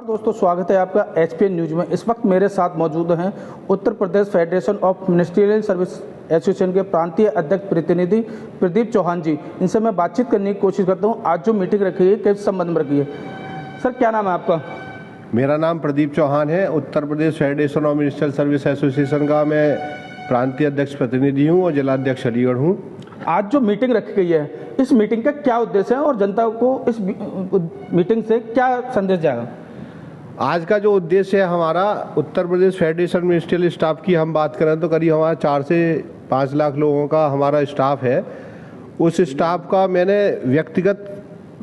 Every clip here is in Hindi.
दोस्तों, स्वागत है आपका एचपीएन न्यूज में। इस वक्त मेरे साथ मौजूद हैं Uttar Pradesh federation of ministerial service association के प्रांतीय अध्यक्ष प्रतिनिधि प्रदीप चौहान जी। इनसे मैं बातचीत करने की कोशिश करता हूं। आज जो मीटिंग रखी है किस संबंध में रखी है? सर, क्या नाम है आपका? मेरा नाम प्रदीप चौहान है। Uttar Pradesh federation of ministerial service association का मैं प्रांतीय अध्यक्ष प्रतिनिधि हूँ और जिलाध्यक्ष अलीगढ़ हूँ। आज जो मीटिंग रखी गई है, इस मीटिंग का क्या उद्देश्य है और जनता को इस मीटिंग से क्या संदेश जाएगा? आज का जो उद्देश्य है हमारा, उत्तर प्रदेश फेडरेशन मिनिस्ट्रियल स्टाफ की हम बात करें तो करीब हमारा 4 से 5 लाख लोगों का हमारा स्टाफ है। उस स्टाफ का मैंने व्यक्तिगत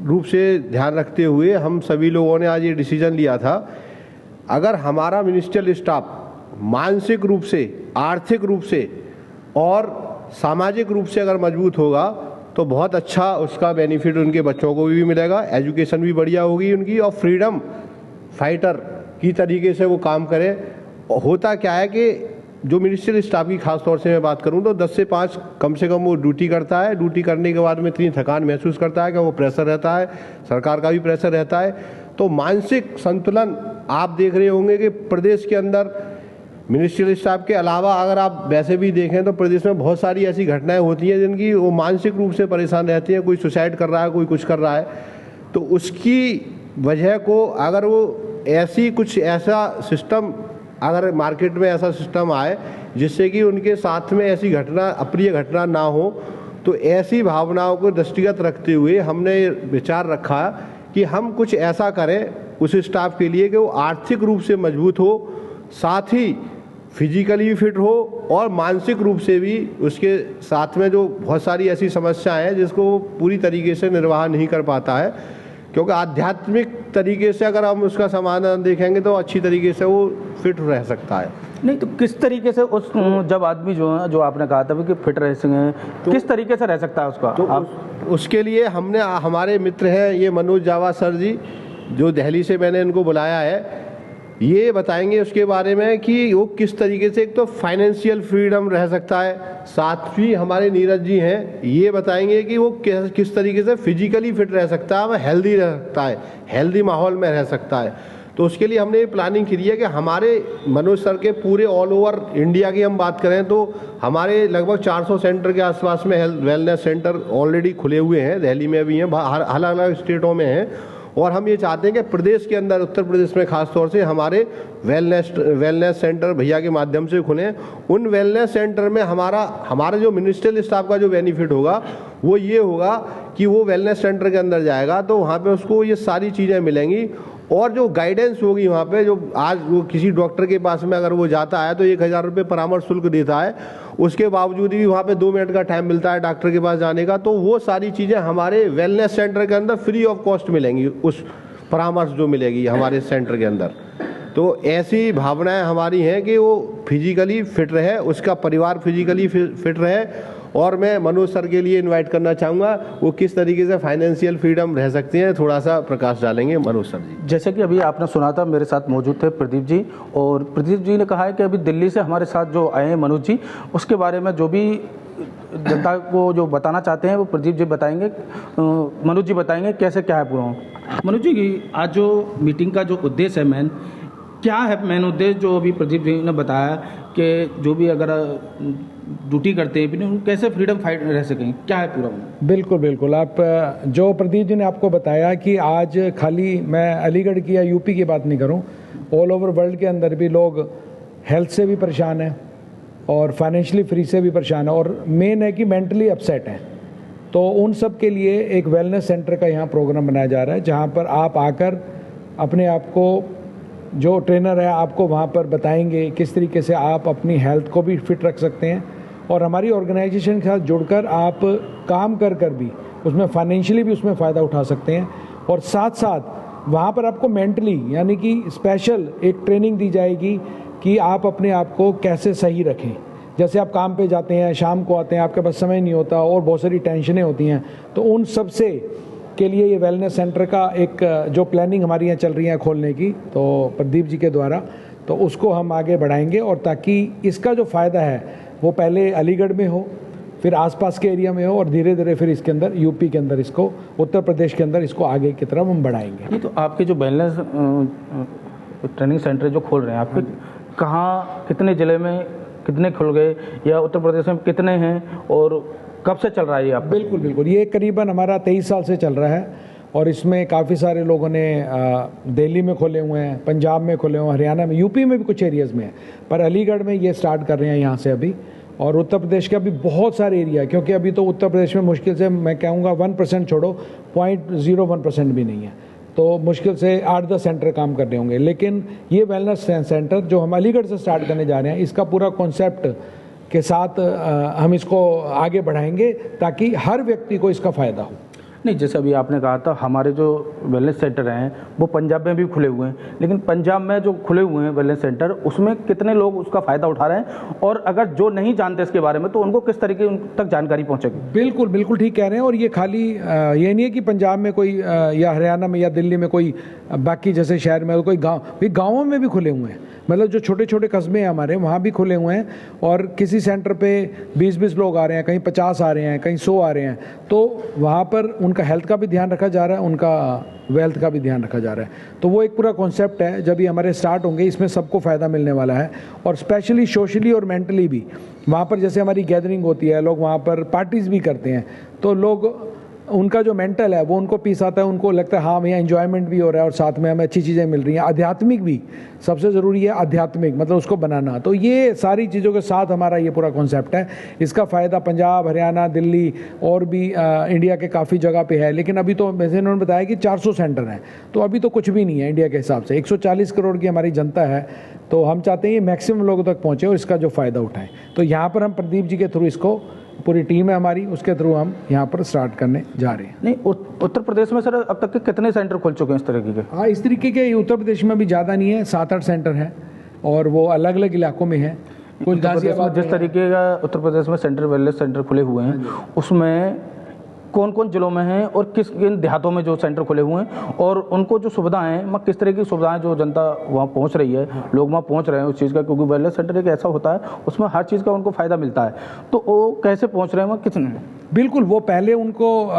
रूप से ध्यान रखते हुए हम सभी लोगों ने आज ये डिसीजन लिया था, अगर हमारा मिनिस्ट्रियल स्टाफ मानसिक रूप से, आर्थिक रूप से और सामाजिक रूप से अगर मजबूत होगा तो बहुत अच्छा उसका बेनिफिट उनके बच्चों को भी मिलेगा, एजुकेशन भी बढ़िया होगी उनकी और फ्रीडम फाइटर की तरीके से वो काम करे। होता क्या है कि जो मिनिस्ट्रियल स्टाफ की खास तौर से मैं बात करूं तो 10 से 5 कम से कम वो ड्यूटी करता है। ड्यूटी करने के बाद में इतनी थकान महसूस करता है कि वो प्रेशर रहता है, सरकार का भी प्रेशर रहता है। तो मानसिक संतुलन आप देख रहे होंगे कि प्रदेश के अंदर मिनिस्ट्रियल स्टाफ के अलावा अगर आप वैसे भी देखें तो प्रदेश में बहुत सारी ऐसी घटनाएं होती हैं जिनकी वो मानसिक रूप से परेशान रहती हैं। कोई सुसाइड कर रहा है, कोई कुछ कर रहा है, तो उसकी वजह को अगर वो ऐसा सिस्टम, अगर मार्केट में ऐसा सिस्टम आए जिससे कि उनके साथ में ऐसी घटना, अप्रिय घटना ना हो, तो ऐसी भावनाओं को दृष्टिगत रखते हुए हमने विचार रखा कि हम कुछ ऐसा करें उस स्टाफ के लिए कि वो आर्थिक रूप से मजबूत हो, साथ ही फिजिकली भी फिट हो और मानसिक रूप से भी उसके साथ में जो बहुत सारी ऐसी समस्याएं हैं जिसको वो पूरी तरीके से निर्वाह नहीं कर पाता है। क्योंकि आध्यात्मिक तरीके से अगर हम उसका समाधान देखेंगे तो अच्छी तरीके से वो फिट रह सकता है। नहीं तो किस तरीके से उस जब आदमी जो है, जो आपने कहा था कि फिट रह सकें, तो किस तरीके से रह सकता है उसका? तो उसके लिए हमने, हमारे मित्र हैं ये मनोज जावा सर जी, जो दिल्ली से मैंने इनको बुलाया है, ये बताएंगे उसके बारे में कि वो किस तरीके से एक तो फाइनेंशियल फ्रीडम रह सकता है। साथ ही हमारे नीरज जी हैं, ये बताएंगे कि वो किस तरीके से फिजिकली फिट रह सकता है, वह हेल्दी रह सकता है, हेल्दी माहौल में रह सकता है। तो उसके लिए हमने ये प्लानिंग की है कि हमारे मनोज सर के पूरे ऑल ओवर इंडिया की हम बात करें तो हमारे लगभग 400 सेंटर के आसपास में हेल्थ वेलनेस सेंटर ऑलरेडी खुले हुए हैं। दिल्ली में भी हैं, अलग अलग स्टेटों में हैं। और हम ये चाहते हैं कि प्रदेश के अंदर, उत्तर प्रदेश में खास तौर से हमारे वेलनेस सेंटर भैया के माध्यम से खुले। उन वेलनेस सेंटर में हमारा जो मिनिस्ट्रियल स्टाफ का जो बेनिफिट होगा वो ये होगा कि वो वेलनेस सेंटर के अंदर जाएगा तो वहाँ पे उसको ये सारी चीज़ें मिलेंगी और जो गाइडेंस होगी वहाँ पे, जो आज वो किसी डॉक्टर के पास में अगर वो जाता है तो 1000 रुपये परामर्श शुल्क देता है, उसके बावजूद भी वहाँ पे 2 मिनट का टाइम मिलता है डॉक्टर के पास जाने का। तो वो सारी चीज़ें हमारे वेलनेस सेंटर के अंदर फ्री ऑफ कॉस्ट मिलेंगी, उस परामर्श जो मिलेगी हमारे सेंटर के अंदर। तो ऐसी भावनाएं हमारी हैं कि वो फिजिकली फिट रहे, उसका परिवार फिजिकली फिट रहे। और मैं मनोज सर के लिए इनवाइट करना चाहूँगा, वो किस तरीके से फाइनेंशियल फ्रीडम रह सकते हैं, थोड़ा सा प्रकाश डालेंगे मनोज सर जी। जैसे कि अभी आपने सुना था, मेरे साथ मौजूद थे प्रदीप जी, और प्रदीप जी ने कहा है कि अभी दिल्ली से हमारे साथ जो आए हैं मनोज जी, उसके बारे में जो भी जनता को जो बताना चाहते हैं वो प्रदीप जी बताएंगे, मनोज जी बताएंगे कैसे क्या है पूरा। मनोज जी, आज जो मीटिंग का जो उद्देश्य है मेन, क्या है मेन उद्देश्य जो अभी प्रदीप जी ने बताया कि जो भी अगर ड्यूटी करते हैं कैसे फ्रीडम फाइट रह सकें, क्या है पूरा? बिल्कुल बिल्कुल, आप जो प्रदीप जी ने आपको बताया कि आज खाली मैं अलीगढ़ की या यूपी की बात नहीं करूं, ऑल ओवर वर्ल्ड के अंदर भी लोग हेल्थ से भी परेशान हैं और फाइनेंशियली फ्री से भी परेशान है और मेन है कि मेंटली अपसेट हैं। तो उन सब के लिए एक वेलनेस सेंटर का यहाँ प्रोग्राम बनाया जा रहा है, जहाँ पर आप आकर अपने आप को, जो ट्रेनर है आपको वहाँ पर बताएंगे किस तरीके से आप अपनी हेल्थ को भी फिट रख सकते हैं और हमारी ऑर्गेनाइजेशन के साथ जुड़कर आप काम कर भी उसमें फाइनेंशियली भी उसमें फ़ायदा उठा सकते हैं। और साथ साथ वहाँ पर आपको मेंटली, यानी कि स्पेशल एक ट्रेनिंग दी जाएगी कि आप अपने आप को कैसे सही रखें। जैसे आप काम पे जाते हैं, शाम को आते हैं, आपके पास समय नहीं होता और बहुत सारी टेंशनें होती हैं, तो उन सब से के लिए ये वेलनेस सेंटर का एक जो प्लानिंग हमारी यहाँ चल रही है खोलने की, तो प्रदीप जी के द्वारा, तो उसको हम आगे बढ़ाएंगे और ताकि इसका जो फ़ायदा है वो पहले अलीगढ़ में हो, फिर आसपास के एरिया में हो और धीरे धीरे फिर इसके अंदर यूपी के अंदर इसको, उत्तर प्रदेश के अंदर इसको आगे की तरफ हम बढ़ाएंगे। ये तो आपके जो वेलनेस ट्रेनिंग सेंटर जो खोल रहे हैं आपके, कहाँ कितने ज़िले में कितने खुल गए, या उत्तर प्रदेश में कितने हैं और कब से चल रहा है ये आप? बिल्कुल बिल्कुल, ये करीबन हमारा 23 साल से चल रहा है और इसमें काफ़ी सारे लोगों ने दिल्ली में खोले हुए हैं, पंजाब में खोले हुए हैं, हरियाणा में, यूपी में भी कुछ एरियाज़ में है, पर अलीगढ़ में ये स्टार्ट कर रहे हैं यहाँ से अभी। और उत्तर प्रदेश के अभी बहुत सारे एरिया, क्योंकि अभी तो उत्तर प्रदेश में मुश्किल से मैं कहूँगा 1% छोड़ो 0.01% भी नहीं है, तो मुश्किल से 8-10 सेंटर काम कर रहे होंगे। लेकिन ये वेलनेस सेंटर जो हम अलीगढ़ से स्टार्ट करने जा रहे हैं, इसका पूरा कॉन्सेप्ट के साथ हम इसको आगे बढ़ाएंगे ताकि हर व्यक्ति को इसका फ़ायदा हो। नहीं, जैसे अभी आपने कहा था हमारे जो वेलनेस सेंटर हैं वो पंजाब में भी खुले हुए हैं, लेकिन पंजाब में जो खुले हुए हैं वेलनेस सेंटर, उसमें कितने लोग उसका फ़ायदा उठा रहे हैं, और अगर जो नहीं जानते इसके बारे में तो उनको किस तरीके उन तक जानकारी पहुंचेगी? बिल्कुल बिल्कुल ठीक कह रहे हैं। और ये खाली ये नहीं है कि पंजाब में कोई या हरियाणा में या दिल्ली में कोई, बाकी जैसे शहर में कोई गाँव, गाँवों में भी खुले हुए हैं, मतलब जो छोटे छोटे कस्बे हैं हमारे, वहाँ भी खुले हुए हैं। और किसी सेंटर पे 20-20 लोग आ रहे हैं, कहीं 50 आ रहे हैं, कहीं 100 आ रहे हैं, तो वहाँ पर उनका हेल्थ का भी ध्यान रखा जा रहा है, उनका वेल्थ का भी ध्यान रखा जा रहा है। तो वो एक पूरा कॉन्सेप्ट है, जब ये हमारे स्टार्ट होंगे इसमें सबको फ़ायदा मिलने वाला है। और स्पेशली सोशली और मेंटली भी, वहाँ पर जैसे हमारी गैदरिंग होती है, लोग वहाँ पर पार्टीज़ भी करते हैं, तो लोग उनका जो मेंटल है वो उनको पीस आता है, उनको लगता है हाँ भैया एंजॉयमेंट भी हो रहा है और साथ में हमें अच्छी चीज़ें मिल रही हैं। आध्यात्मिक भी सबसे ज़रूरी है, आध्यात्मिक मतलब उसको बनाना। तो ये सारी चीज़ों के साथ हमारा ये पूरा कॉन्सेप्ट है। इसका फ़ायदा पंजाब, हरियाणा, दिल्ली और भी इंडिया के काफ़ी जगह पे है। लेकिन अभी तो वैसे इन्होंने बताया कि 400 सेंटर हैं, तो अभी तो कुछ भी नहीं है इंडिया के हिसाब से। 140 करोड़ की हमारी जनता है, तो हम चाहते हैं ये मैक्सिमम लोगों तक पहुँचे और इसका जो फ़ायदा उठाएँ। तो यहाँ पर हम प्रदीप जी के थ्रू, इसको पूरी टीम है हमारी, उसके थ्रू हम यहाँ पर स्टार्ट करने जा रहे हैं। नहीं, उत्तर प्रदेश में सर अब तक के कितने सेंटर खुल चुके हैं इस तरीके के? हाँ, इस तरीके के उत्तर प्रदेश में भी ज़्यादा नहीं है, 7-8 सेंटर हैं और वो अलग अलग इलाकों में है। कुछ गाजियाबाद, जिस तरीके का उत्तर प्रदेश में सेंटर, वेलनेस सेंटर खुले हुए हैं, उसमें कौन कौन जिलों में हैं और किस किन देहातों में जो सेंटर खुले हुए हैं, और उनको जो सुविधाएं हैं, किस तरह की सुविधाएं जो जनता वहाँ पहुँच रही है, लोग वहाँ पहुँच रहे हैं उस चीज़ का, क्योंकि वेलनेस सेंटर एक ऐसा होता है उसमें हर चीज़ का उनको फ़ायदा मिलता है, तो वो कैसे पहुँच रहे हैं वहाँ, कितने? बिल्कुल, वो पहले उनको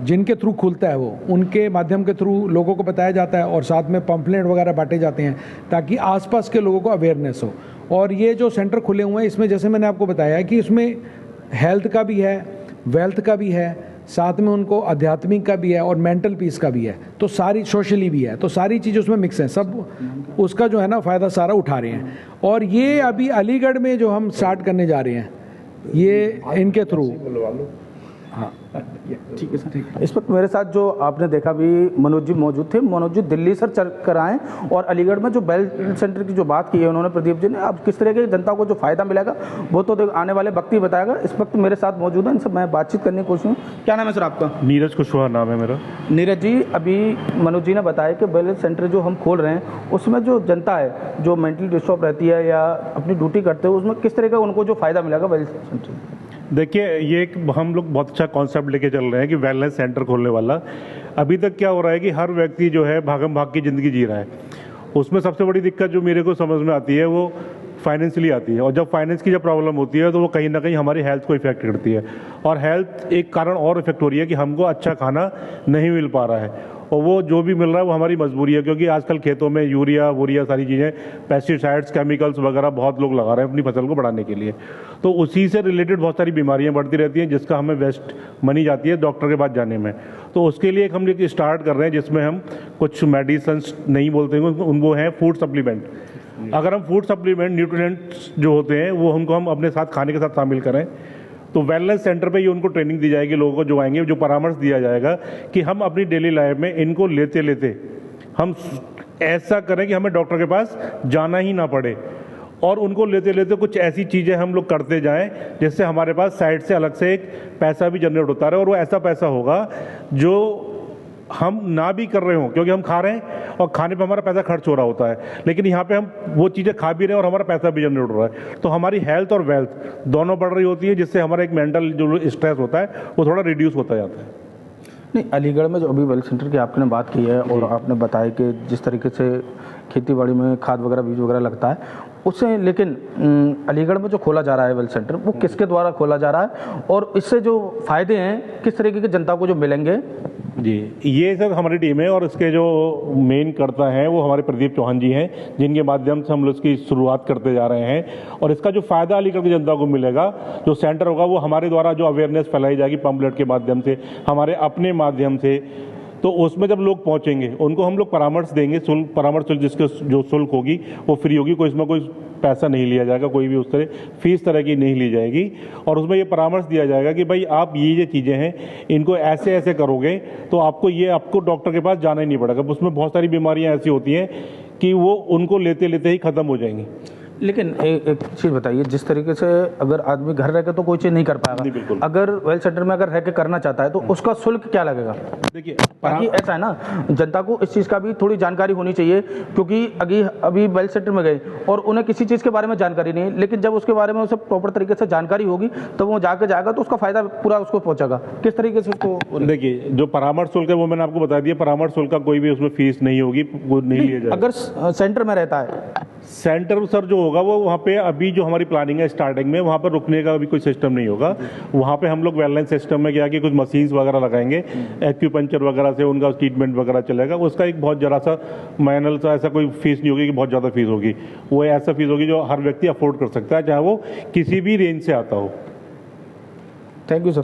जिनके थ्रू खुलता है वो उनके माध्यम के थ्रू लोगों को बताया जाता है और साथ में पम्फलेट वगैरह बांटे जाते हैं ताकि आसपास के लोगों को अवेयरनेस हो। और ये जो सेंटर खुले हुए हैं इसमें जैसे मैंने आपको बताया कि इसमें हेल्थ का भी है, वेल्थ का भी है, साथ में उनको आध्यात्मिक का भी है और मेंटल पीस का भी है, तो सारी सोशली भी है, तो सारी चीज़ उसमें मिक्स है, सब उसका जो है ना फ़ायदा सारा उठा रहे हैं। और ये अभी अलीगढ़ में जो हम स्टार्ट करने जा रहे हैं ये इनके थ्रू। हाँ ठीक है सर। इस वक्त मेरे साथ जो आपने देखा भी मनोज जी मौजूद थे। मनोज जी दिल्ली से चल कर आए और अलीगढ़ में जो बेल सेंटर की जो बात की है उन्होंने प्रदीप जी ने, अब किस तरह की जनता को जो फ़ायदा मिलेगा वो तो आने वाले वक्त ही बताएगा। इस वक्त मेरे साथ मौजूद है, इनसे मैं बातचीत करने की कोशिश हूँ। क्या नाम है सर आपका? नीरज कुशवाहा नाम है मेरा। नीरज जी, अभी मनोज जी ने बताया कि बेल सेंटर जो हम खोल रहे हैं उसमें जो जनता है जो मेंटली डिस्टर्ब रहती है या अपनी ड्यूटी करते हैं उसमें किस तरह का उनको जो फ़ायदा मिलेगा बेल सेंटर? देखिए, ये एक हम लोग बहुत अच्छा कॉन्सेप्ट लेके चल रहे हैं कि वेलनेस सेंटर खोलने वाला। अभी तक क्या हो रहा है कि हर व्यक्ति जो है भागम भाग की ज़िंदगी जी रहा है। उसमें सबसे बड़ी दिक्कत जो मेरे को समझ में आती है वो फाइनेंशियली आती है, और जब फाइनेंस की जब प्रॉब्लम होती है तो वो कहीं ना कहीं हमारी हेल्थ को इफेक्ट करती है। और हेल्थ एक कारण और इफेक्ट हो रही है कि हमको अच्छा खाना नहीं मिल पा रहा है, और वो जो भी मिल रहा है वो हमारी मजबूरी है, क्योंकि आजकल खेतों में यूरिया वूरिया सारी चीज़ें, पेस्टिसाइड्स, केमिकल्स वगैरह बहुत लोग लगा रहे हैं अपनी फसल को बढ़ाने के लिए। तो उसी से रिलेटेड बहुत सारी बीमारियां बढ़ती रहती हैं जिसका हमें वेस्ट मनी जाती है डॉक्टर के पास जाने में। तो उसके लिए हम एक स्टार्ट कर रहे हैं जिसमें हम कुछ मेडिसिन नहीं बोलते हैं, वो हैं फूड सप्लीमेंट। अगर हम फूड सप्लीमेंट, न्यूट्रिएंट्स जो होते हैं वो हम अपने साथ खाने के साथ शामिल करें तो वेलनेस सेंटर पे ये उनको ट्रेनिंग दी जाएगी, लोगों को जो आएंगे, जो परामर्श दिया जाएगा कि हम अपनी डेली लाइफ में इनको लेते लेते हम ऐसा करें कि हमें डॉक्टर के पास जाना ही ना पड़े, और उनको लेते लेते कुछ ऐसी चीज़ें हम लोग करते जाएं जिससे हमारे पास साइड से अलग से एक पैसा भी जनरेट होता रहे, और वो ऐसा पैसा होगा जो हम ना भी कर रहे हो, क्योंकि हम खा रहे हैं और खाने पे हमारा पैसा खर्च हो रहा होता है, लेकिन यहाँ पे हम वो चीज़ें खा भी रहे हैं और हमारा पैसा भी जनरेट हो रहा है। तो हमारी हेल्थ और वेल्थ दोनों बढ़ रही होती है, जिससे हमारा एक मेंटल जो स्ट्रेस होता है वो थोड़ा रिड्यूस होता जाता है। नहीं, अलीगढ़ में जो अभी वेल सेंटर की आपने बात की है और आपने बताया कि जिस तरीके से खेती बाड़ी में खाद वगैरह बीज वगैरह लगता है उससे, लेकिन अलीगढ़ में जो खोला जा रहा है वेल्थ सेंटर वो किसके द्वारा खोला जा रहा है और इससे जो फायदे हैं किस तरीके की जनता को जो मिलेंगे? जी, ये सर हमारी टीम है और इसके जो मेन कर्ता हैं वो हमारे प्रदीप चौहान जी हैं, जिनके माध्यम से हम लोग इसकी शुरुआत करते जा रहे हैं। और इसका जो फ़ायदा अलीगढ़ की जनता को मिलेगा, जो सेंटर होगा वो हमारे द्वारा जो अवेयरनेस फैलाई जाएगी पम्पलेट के माध्यम से, हमारे अपने माध्यम से, तो उसमें जब लोग पहुंचेंगे उनको हम लोग परामर्श देंगे। परामर्श शुल्क जिसके जो शुल्क होगी वो फ्री होगी, कोई इसमें कोई पैसा नहीं लिया जाएगा, कोई भी उस तरह फीस तरह की नहीं ली जाएगी। और उसमें ये परामर्श दिया जाएगा कि भाई आप ये चीज़ें हैं इनको ऐसे ऐसे करोगे तो आपको डॉक्टर के पास जाना ही नहीं पड़ेगा। उसमें बहुत सारी बीमारियां ऐसी होती हैं कि वो उनको लेते लेते ही ख़त्म हो जाएंगी। लेकिन एक चीज़ बताइए, जिस तरीके से अगर आदमी घर रह के तो कोई चीज़ नहीं कर पाएगा, अगर वेल्थ सेंटर में अगर रह के करना चाहता है तो उसका शुल्क क्या लगेगा? देखिए, बाकी ऐसा है ना, जनता को इस चीज़ का भी थोड़ी जानकारी होनी चाहिए, क्योंकि अभी वेल्थ सेंटर में गए और उन्हें किसी चीज़ के बारे में जानकारी नहीं है, लेकिन जब उसके बारे में उसे प्रॉपर तरीके से जानकारी होगी तो वो जाएगा तो उसका फायदा पूरा उसको पहुंचेगा। किस तरीके से उसको? देखिए, जो परामर्श शुल्क है वो मैंने आपको बता दिया, परामर्श शुल्क का कोई भी उसमें फीस नहीं होगी, वो नहीं लिया जाएगा। अगर सेंटर में रहता है, सेंटर सर जो होगा वो वहाँ पे अभी जो हमारी प्लानिंग है स्टार्टिंग में, वहाँ पर रुकने का भी कोई सिस्टम नहीं होगा। वहाँ पे हम लोग वेलनेस सिस्टम में क्या कि कुछ मशीन्स वगैरह लगाएंगे, एक्यूपंक्चर वगैरह से उनका ट्रीटमेंट वगैरह चलेगा। उसका एक बहुत जरा सा माइनर सा ऐसा कोई फीस नहीं होगी कि बहुत ज़्यादा फीस होगी, वो ऐसा फीस होगी जो हर व्यक्ति अफोर्ड कर सकता है, चाहे वो किसी भी रेंज से आता हो। Thank you sir.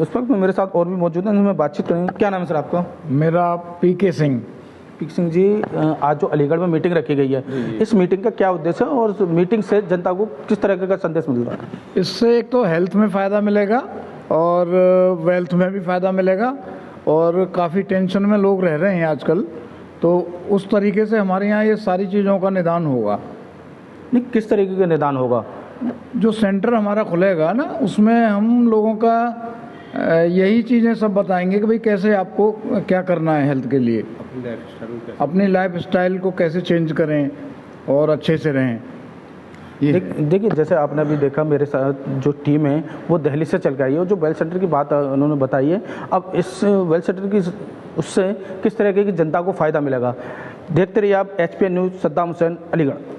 इस वक्त मेरे साथ और भी मौजूद हैं, मैं बातचीत करेंगे। क्या नाम है सर आपका? मेरा पीके सिंह। पीके सिंह जी, आज जो अलीगढ़ में मीटिंग रखी गई है, इस मीटिंग का क्या उद्देश्य है और मीटिंग से जनता को किस तरह का संदेश मिल रहा है? इससे एक तो हेल्थ में फ़ायदा मिलेगा और वेल्थ में भी फ़ायदा मिलेगा, और काफ़ी टेंशन में लोग रह रहे हैं आजकल, तो उस तरीके से हमारे यहाँ ये सारी चीज़ों का निदान होगा। नहीं, किस तरीके का निदान होगा? जो सेंटर हमारा खुलेगा ना, उसमें हम लोगों का यही चीज़ें सब बताएंगे कि भाई कैसे आपको क्या करना है हेल्थ के लिए, अपनी लाइफ स्टाइल को कैसे चेंज करें और अच्छे से रहें। देखिए, जैसे आपने अभी देखा मेरे साथ जो टीम है वो दिल्ली से चल के आई है और जो वेल्थ सेंटर की बात उन्होंने बताई है, अब इस वेल्थ सेंटर की उससे किस तरह की जनता को फ़ायदा मिलेगा, देखते रहिए आप HPN न्यूज़। सद्दाम हुसैन, अलीगढ़।